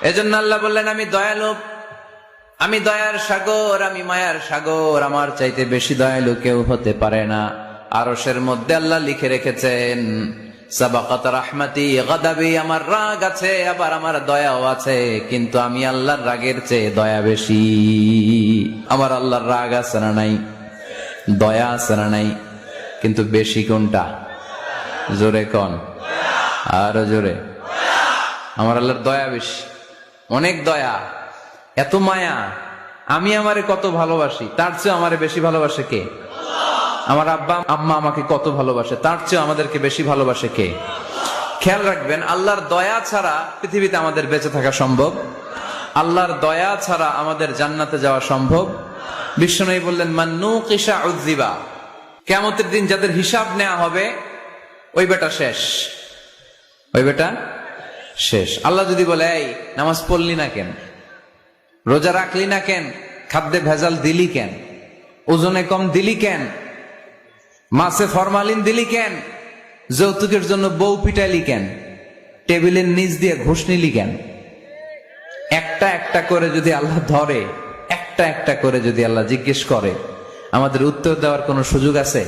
এজন্য আল্লাহ বললেন, আমি দয়ালু, আমি দয়ার সাগর, আমি মায়ার সাগর, আমার চাইতে বেশি দয়ালু কেউ হতে পারে না। আরশের মধ্যে আল্লাহ লিখে রেখেছেন, সাবাকাত রাহমাতি গাদাবি, আমার রাগ আছে আবার আমার দয়াও আছে, কিন্তু আমি আল্লাহর রাগের চেয়ে দয়া বেশি। আমার আল্লাহর রাগ আছে না নাই? দয়া আছে না নাই? কিন্তু বেশি কোনটা? জোরে কোন, আরো জোরে। আমার আল্লাহর দয়া বেশি, অনেক দয়া, এত মায়া। আমি আমারে কত ভালোবাসি, তার চেয়ে আমারে বেশি ভালোবাসে কে? আমার আব্বা আম্মা আমাকে কত ভালোবাসে, তার চেয়ে আমাদেরকে বেশি ভালোবাসে কে? খেয়াল রাখবেন, আল্লাহর দয়া ছাড়া পৃথিবীতে আমাদের বেঁচে থাকা সম্ভব, আল্লাহর দয়া ছাড়া আমাদের জান্নাতে যাওয়া সম্ভব। বিশ্বনবী বললেন, মান নুকিশা উযযিবা, কিয়ামতের দিন যাদের হিসাব নেওয়া হবে, ওই বেটা শেষ, ওই বেটা শেষ। আল্লাহ যদি বলে, এই নামাজ পড়লি না কেন, রোজা রাখলি না কেন, খাদ্যে ভেজাল দিলি কেন, ওজনে কম দিলি কেন, মাছে ফরমালিন দিলি কেন, যৌতুকের জন্য বউ পিটাইলি কেন, টেবিলের নিচ দিয়ে ঘুষ নিলি কেন, একটা একটা করে যদি আল্লাহ ধরে, একটা একটা করে যদি আল্লাহ জিজ্ঞেস করে, আমাদের উত্তর দেওয়ার কোনো সুযোগ আছে?